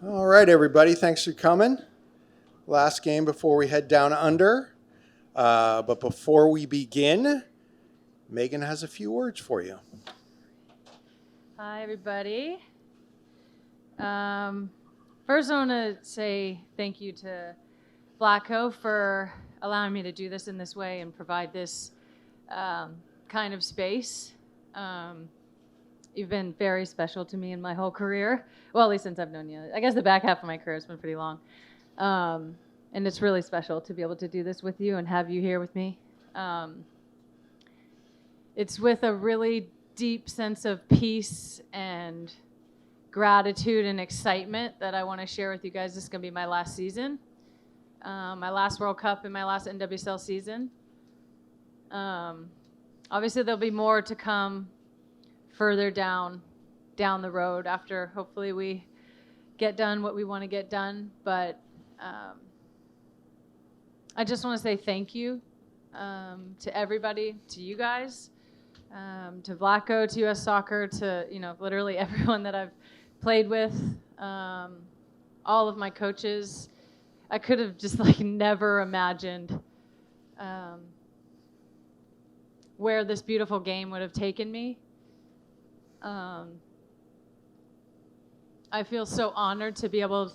All right, everybody, thanks for coming. Last game before we head down under. But before we begin, Megan has a few words for you. Hi, everybody. First, I want to say thank you to Vlatko for allowing me to do this in this way and provide this kind of space. You've been very special to me in my whole career. Well, at least since I've known you. I guess the back half of my career has been pretty long. And it's really special to be able to do this with you and have you here with me. It's with a really deep sense of peace and gratitude and excitement that I want to share with you guys. This is going to be my last season, my last World Cup and my last NWSL season. Obviously, there'll be more to come further down the road after hopefully we get done what we want to get done. But I just want to say thank you to everybody, to you guys, to Vlatko, to US Soccer, to literally everyone that I've played with, all of my coaches. I could have just never imagined where this beautiful game would have taken me. I feel so honored to be able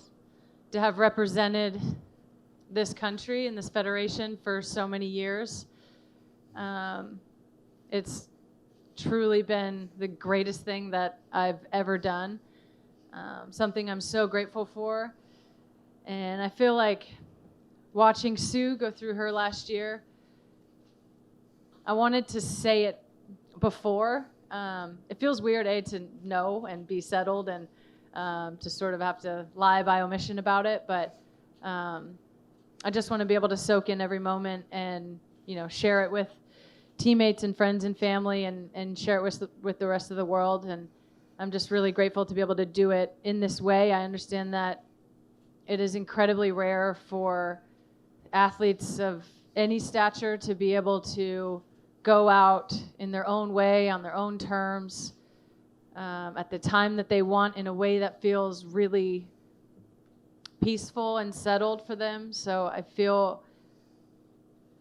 to have represented this country and this federation for so many years. It's truly been the greatest thing that I've ever done, something I'm so grateful for. And I feel like watching Sue go through her last year, I wanted to say it before. It feels weird, to know and be settled and to sort of have to lie by omission about it. But I just want to be able to soak in every moment and, share it with teammates and friends and family and share it with the rest of the world. And I'm just really grateful to be able to do it in this way. I understand that it is incredibly rare for athletes of any stature to be able to go out in their own way, on their own terms, at the time that they want, in a way that feels really peaceful and settled for them. So I feel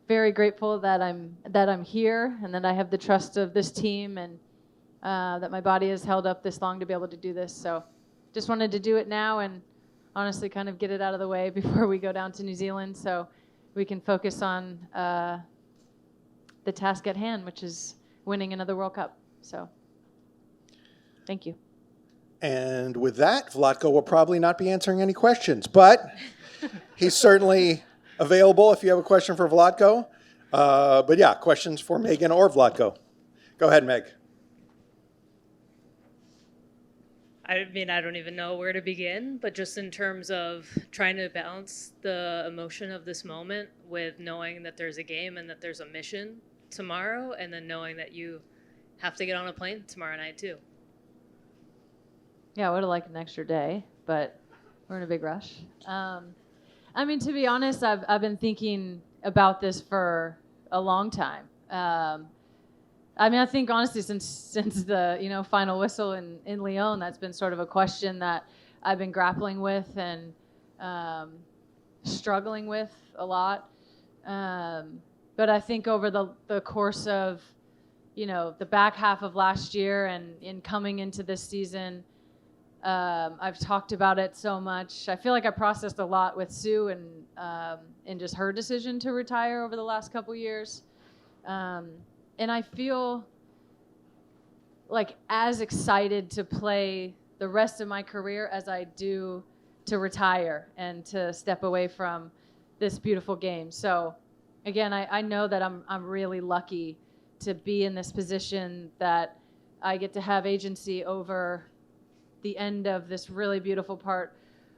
very grateful that I'm here and that I have the trust of this team and that my body has held up this long to be able to do this. So just wanted to do it now and honestly kind of get it out of the way before we go down to New Zealand so we can focus on the task at hand, which is winning another World Cup. So thank you. And with that, Vlatko will probably not be answering any questions, but he's certainly available if you have a question for Vlatko. But yeah, questions for Megan or Vlatko. Go ahead, Meg. I mean, I don't even know where to begin, but just in terms of trying to balance the emotion of this moment with knowing that there's a game and that there's a mission tomorrow, and then knowing that you have to get on a plane tomorrow night too. Yeah, I would have liked an extra day, but we're in a big rush. I mean, to be honest, I've been thinking about this for a long time. I mean, I think honestly, since the final whistle in Lyon, that's been sort of a question that I've been grappling with and struggling with a lot. But I think over the course of the back half of last year and in coming into this season, I've talked about it so much. I feel like I processed a lot with Sue and just her decision to retire over the last couple years. And I feel like as excited to play the rest of my career as I do to retire and to step away from this beautiful game. So again, I know that I'm really lucky to be in this position that I get to have agency over the end of this really beautiful part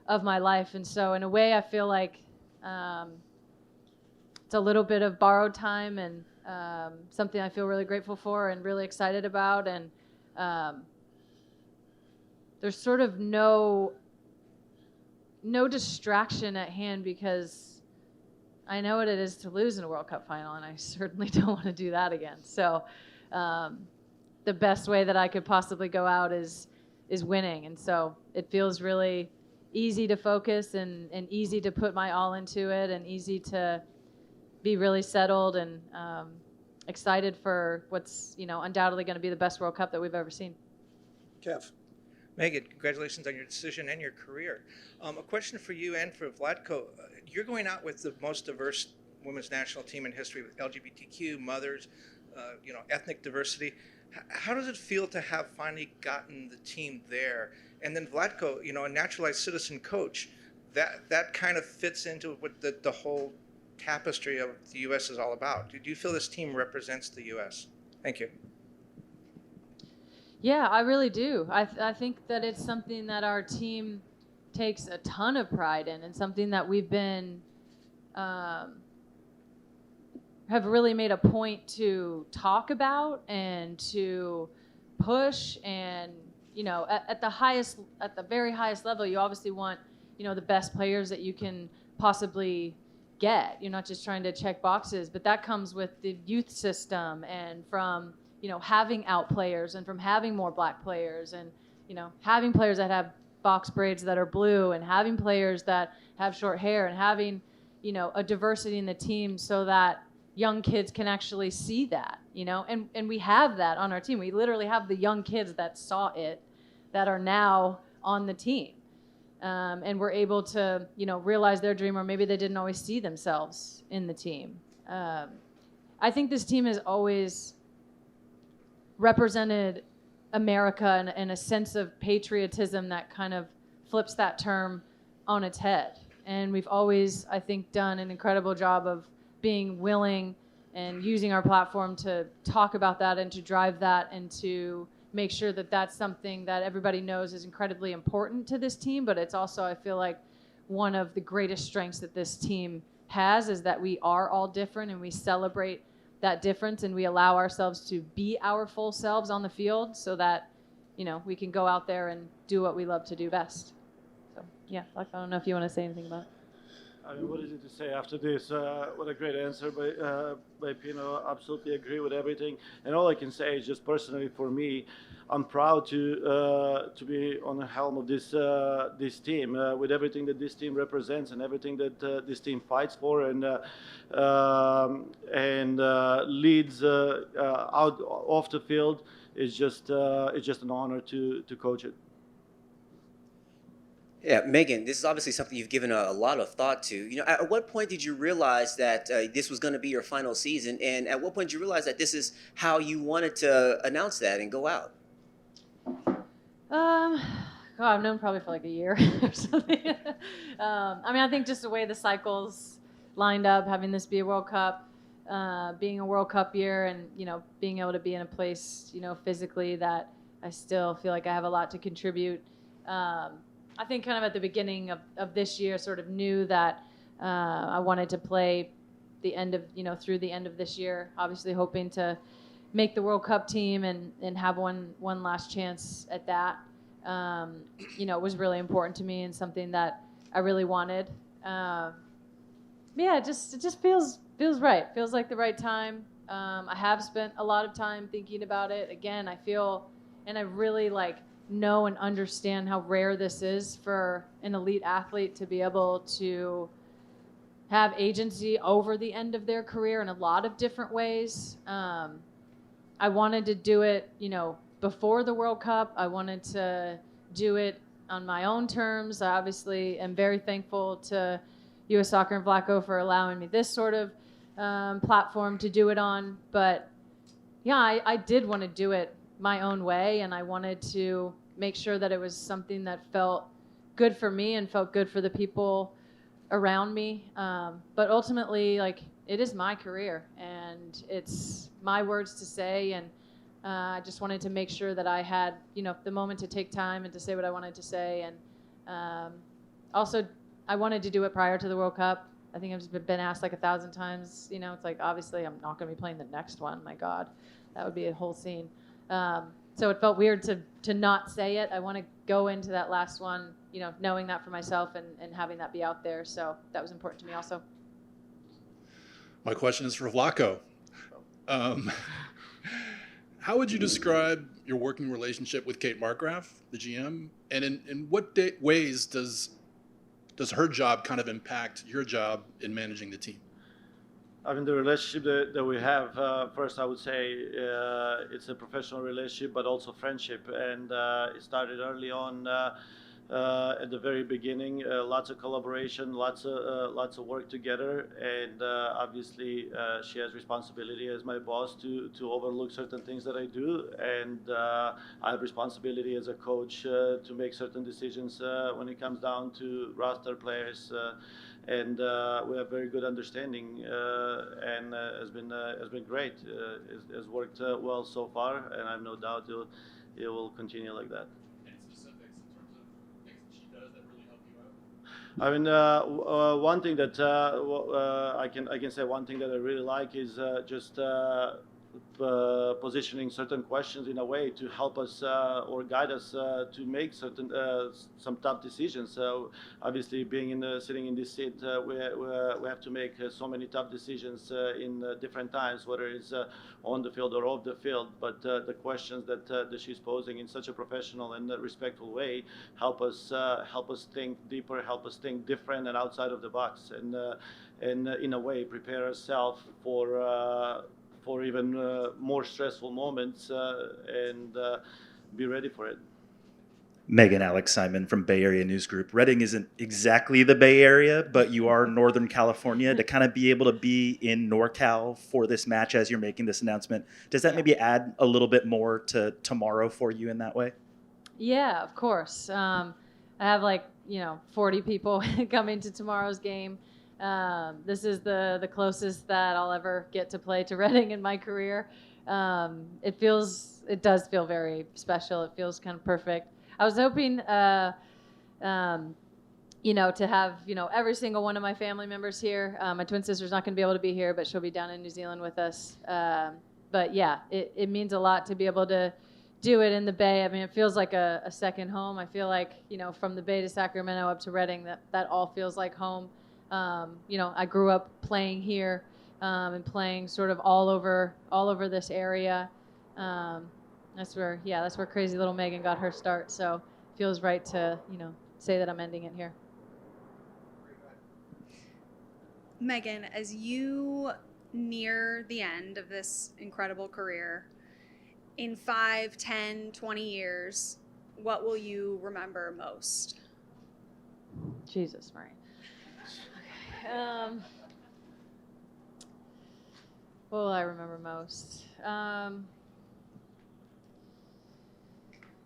of my life. And so in a way, I feel like it's a little bit of borrowed time and something I feel really grateful for and really excited about. And there's sort of no distraction at hand because I know what it is to lose in a World Cup final, and I certainly don't want to do that again. So the best way that I could possibly go out is winning. And so it feels really easy to focus and easy to put my all into it and easy to be really settled and excited for what's, undoubtedly going to be the best World Cup that we've ever seen. Kev. Megan, congratulations on your decision and your career. A question for you and for Vlatko. You're going out with the most diverse women's national team in history with LGBTQ, mothers, ethnic diversity. How does it feel to have finally gotten the team there? And then Vlatko, a naturalized citizen coach, that kind of fits into what the whole tapestry of the U.S. is all about. Do you feel this team represents the U.S.? Thank you. Yeah, I really do. I think that it's something that our team takes a ton of pride in, and something that we've been have really made a point to talk about and to push. And at the very highest level, you obviously want the best players that you can possibly get. You're not just trying to check boxes, but that comes with the youth system and from having out players and from having more black players and, having players that have box braids that are blue and having players that have short hair and having, a diversity in the team so that young kids can actually see that, and we have that on our team. We literally have the young kids that saw it that are now on the team. And we're able to, realize their dream, or maybe they didn't always see themselves in the team. I think this team has always represented America and a sense of patriotism that kind of flips that term on its head. And we've always, I think, done an incredible job of being willing and using our platform to talk about that and to drive that and to make sure that that's something that everybody knows is incredibly important to this team. But it's also, I feel like, one of the greatest strengths that this team has is that we are all different and we celebrate that difference and we allow ourselves to be our full selves on the field so that, we can go out there and do what we love to do best. So, yeah, I don't know if you want to say anything about it. I mean, what is it to say after this? What a great answer by Pino. Absolutely agree with everything. And all I can say is just personally for me, I'm proud to be on the helm of this team with everything that this team represents and everything that this team fights for and leads out off the field. It's just an honor to coach it. Yeah, Megan, this is obviously something you've given a lot of thought to. At what point did you realize that this was going to be your final season? And at what point did you realize that this is how you wanted to announce that and go out? I've known probably for like a year or something. I think just the way the cycles lined up, having this be a World Cup, being a World Cup year and, being able to be in a place, physically that I still feel like I have a lot to contribute. I think kind of at the beginning of this year sort of knew that I wanted to play the end of, through the end of this year, obviously hoping to make the World Cup team and have one last chance at that. It was really important to me and something that I really wanted. It just feels right. Feels like the right time. I have spent a lot of time thinking about it. Again, I feel, and I really know and understand how rare this is for an elite athlete to be able to have agency over the end of their career in a lot of different ways. I wanted to do it, before the World Cup. I wanted to do it on my own terms. I obviously am very thankful to U.S. Soccer and Vlatko for allowing me this sort of platform to do it on. But yeah, I did want to do it my own way, and I wanted to make sure that it was something that felt good for me and felt good for the people around me. But ultimately, it is my career, and it's my words to say, and I just wanted to make sure that I had, the moment to take time and to say what I wanted to say. And also, I wanted to do it prior to the World Cup. I think I've been asked 1,000 times, it's obviously I'm not going to be playing the next one. My God, that would be a whole scene. So it felt weird to not say it. I want to go into that last one, knowing that for myself and having that be out there. So that was important to me also. My question is for Vlatko. How would you describe your working relationship with Kate Markgraf, the GM? And in what ways does does her job kind of impact your job in managing the team? I mean, the relationship that we have, first I would say it's a professional relationship, but also friendship. And it started early on at the very beginning, lots of collaboration, lots of work together. And obviously she has responsibility as my boss to overlook certain things that I do. And I have responsibility as a coach to make certain decisions when it comes down to roster players. And we have very good understanding, and has been great. It has worked well so far, and I have no doubt it will continue like that. Any specifics in terms of things that she does that really help you out? I mean, one thing that I can say one thing that I really like is just positioning certain questions in a way to help us or guide us to make certain some tough decisions. So obviously, sitting in this seat, we have to make so many tough decisions in different times, whether it's on the field or off the field. But the questions that she's posing in such a professional and respectful way help us think deeper, help us think different and outside of the box, and in a way prepare ourselves for even more stressful moments and be ready for it. Megan, Alex Simon from Bay Area News Group. Reading isn't exactly the Bay Area, but you are Northern California. To kind of be able to be in NorCal for this match as you're making this announcement, does that maybe add a little bit more to tomorrow for you in that way? Yeah, of course. I have 40 people coming to tomorrow's game. This is the closest that I'll ever get to play to Reading in my career. It does feel very special. It feels kind of perfect. I was hoping, to have, every single one of my family members here. My twin sister's not going to be able to be here, but she'll be down in New Zealand with us. But yeah, it means a lot to be able to do it in the Bay. I mean, it feels like a second home. I feel like, from the Bay to Sacramento up to Reading, that all feels like home. I grew up playing here and playing sort of all over this area. That's where crazy little Megan got her start. So it feels right to, say that I'm ending it here. Megan, as you near the end of this incredible career, in 5, 10, 20 years, what will you remember most? Jesus, Marie. What will I remember most?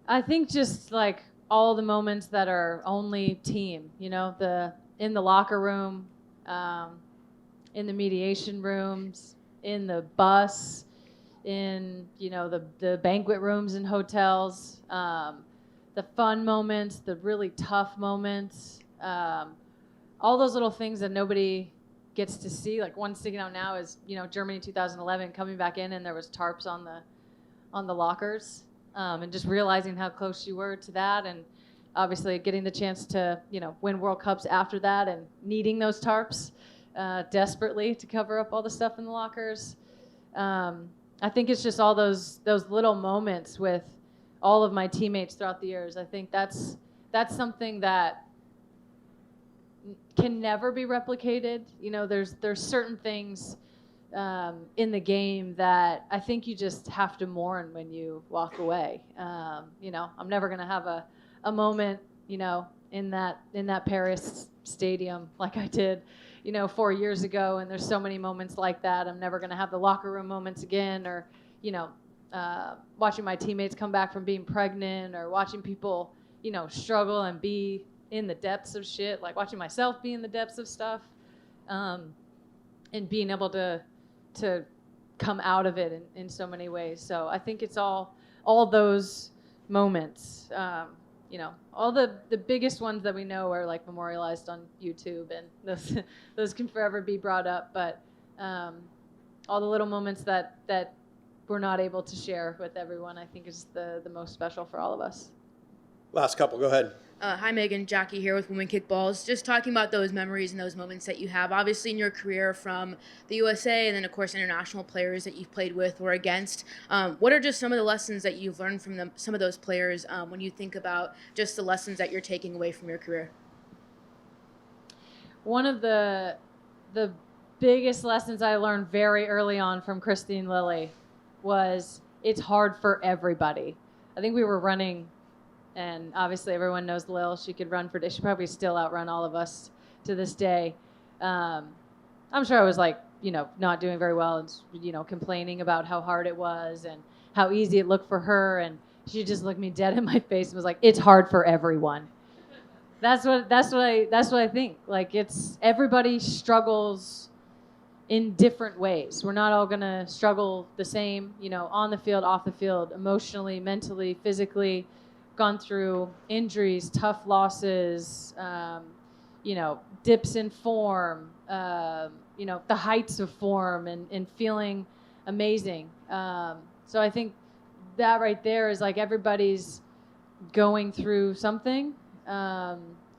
I think just like all the moments that are only team, in the locker room, in the mediation rooms, in the bus, in, the banquet rooms in hotels, the fun moments, the really tough moments, all those little things that nobody gets to see. Like one sticking out now is, Germany 2011 coming back in and there was tarps on the lockers, and just realizing how close you were to that, and obviously getting the chance to, win World Cups after that and needing those tarps desperately to cover up all the stuff in the lockers. I think it's just all those little moments with all of my teammates throughout the years. I think that's something that can never be replicated. There's certain things in the game that I think you just have to mourn when you walk away. I'm never gonna have a moment, in that Paris stadium like I did, 4 years ago. And there's so many moments like that. I'm never gonna have the locker room moments again, or watching my teammates come back from being pregnant, or watching people, struggle and be in the depths of shit, like watching myself be in the depths of stuff, and being able to come out of it in so many ways. So I think it's all those moments, all the biggest ones that we know are like memorialized on YouTube, and those can forever be brought up. But all the little moments that we're not able to share with everyone, I think is the most special for all of us. Last couple, go ahead. Hi, Megan. Jackie here with Women Kickballs. Just talking about those memories and those moments that you have, obviously, in your career from the USA, and then, of course, international players that you've played with or against. What are just some of the lessons that you've learned from them, some of those players, when you think about just the lessons that you're taking away from your career? one of the biggest lessons I learned very early on from Christine Lilly was it's hard for everybody. I think we were running, and obviously everyone knows Lil. She could run for days. She probably still outrun all of us to this day. I'm sure I was like, not doing very well and, complaining about how hard it was and how easy it looked for her. And she just looked me dead in my face and was like, it's hard for everyone. That's what I think. Like, it's everybody struggles in different ways. We're not all gonna struggle the same, on the field, off the field, emotionally, mentally, physically, gone through injuries, tough losses, dips in form, the heights of form and feeling amazing. So I think that right there is like everybody's going through something,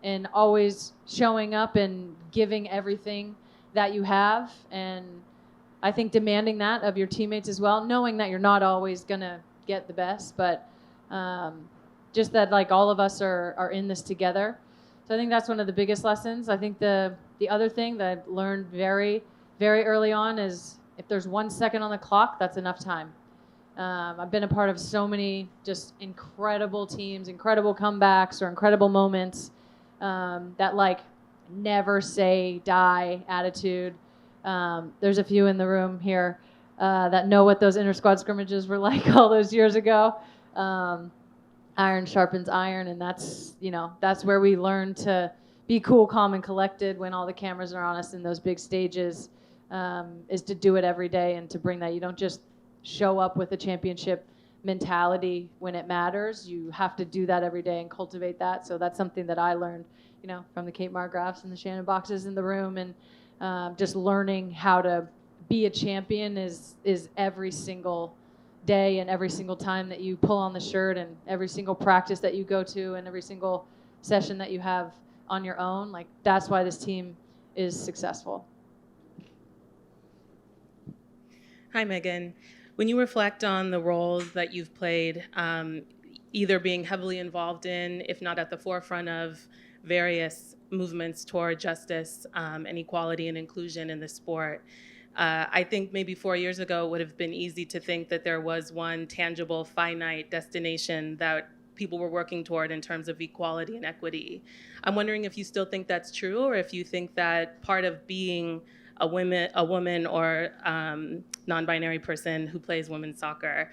and always showing up and giving everything that you have. And I think demanding that of your teammates as well, knowing that you're not always going to get the best, but just that like all of us are in this together. So I think that's one of the biggest lessons. I think the other thing that I learned very, very early on is if there's 1 second on the clock, that's enough time. I've been a part of so many just incredible teams, incredible comebacks or incredible moments, that like never say die attitude. There's a few in the room here that know what those inter-squad scrimmages were like all those years ago. Iron sharpens iron, and that's where we learn to be cool, calm, and collected when all the cameras are on us in those big stages, is to do it every day and to bring that. You don't just show up with a championship mentality when it matters. You have to do that every day and cultivate that. So that's something that I learned, from the Kate Margraffs and the Shannon Boxes in the room, and just learning how to be a champion is every single day and every single time that you pull on the shirt and every single practice that you go to and every single session that you have on your own. Like, that's why this team is successful. Hi, Megan. When you reflect on the roles that you've played, either being heavily involved in, if not at the forefront of, various movements toward justice and equality and inclusion in the sport, I think maybe 4 years ago it would have been easy to think that there was one tangible, finite destination that people were working toward in terms of equality and equity. I'm wondering if you still think that's true, or if you think that part of being a woman or non-binary person who plays women's soccer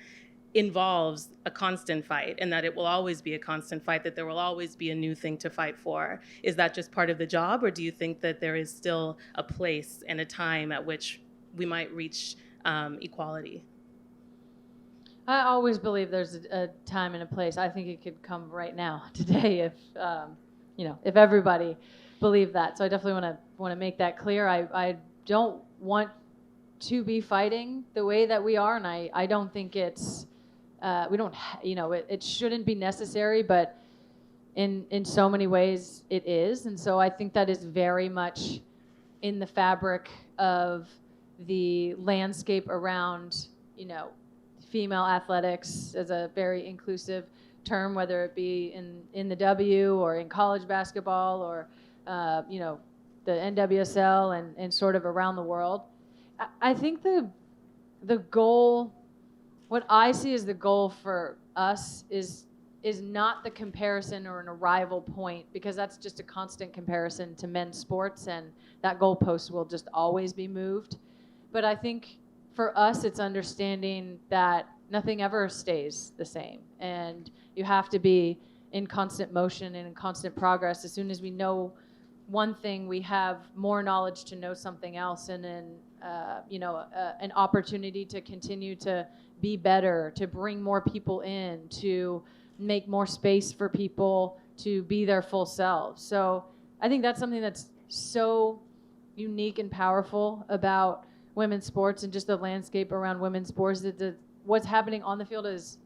involves a constant fight, and that it will always be a constant fight, that there will always be a new thing to fight for. Is that just part of the job, or do you think that there is still a place and a time at which we might reach equality? I always believe there's a time and a place. I think it could come right now, today, if if everybody believed that. So I definitely want to make that clear. I don't want to be fighting the way that we are, and I don't think it's we don't it shouldn't be necessary, but in so many ways it is. And so I think that is very much in the fabric of the landscape around female athletics as a very inclusive term, whether it be in the W or in college basketball or the NWSL and sort of around the world. I think the goal, what I see as the goal for us is not the comparison or an arrival point, because that's just a constant comparison to men's sports, and that goalpost will just always be moved. But I think for us, it's understanding that nothing ever stays the same, and you have to be in constant motion and in constant progress. As soon as we know one thing, we have more knowledge to know something else, and then an opportunity to continue to be better, to bring more people in, to make more space for people to be their full selves. So I think that's something that's so unique and powerful about women's sports and just the landscape around women's sports, that what's happening on the field is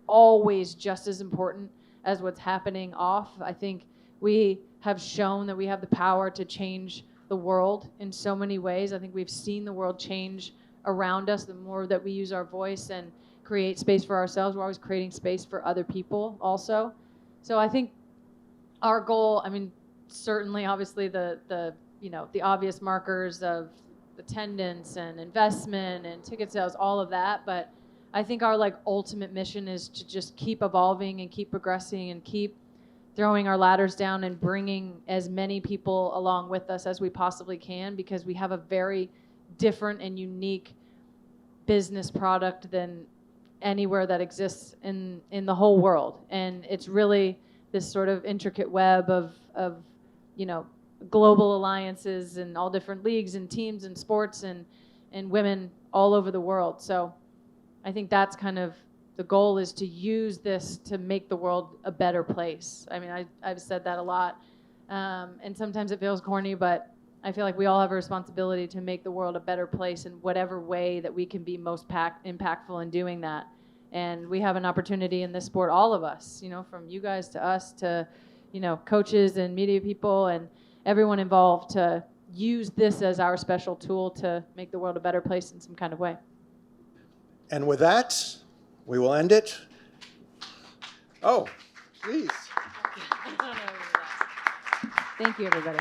always just as important as what's happening off. I think we have shown that we have the power to change the world in so many ways. I think we've seen the world change around us. The more that we use our voice and create space for ourselves, we're always creating space for other people also. So I think our goal, certainly obviously the the obvious markers of attendance and investment and ticket sales, all of that. But I think our like ultimate mission is to just keep evolving and keep progressing and keep throwing our ladders down and bringing as many people along with us as we possibly can, because we have a very different and unique business product than anywhere that exists in the whole world. And it's really this sort of intricate web of global alliances and all different leagues and teams and sports and women all over the world. So I think that's kind of the goal, is to use this to make the world a better place. I mean, I've said that a lot, and sometimes it feels corny, but I feel like we all have a responsibility to make the world a better place in whatever way that we can be most impactful in doing that. And we have an opportunity in this sport, all of us, from you guys to us to, coaches and media people and everyone involved, to use this as our special tool to make the world a better place in some kind of way. And with that, we will end it. Oh, please. Thank you, everybody.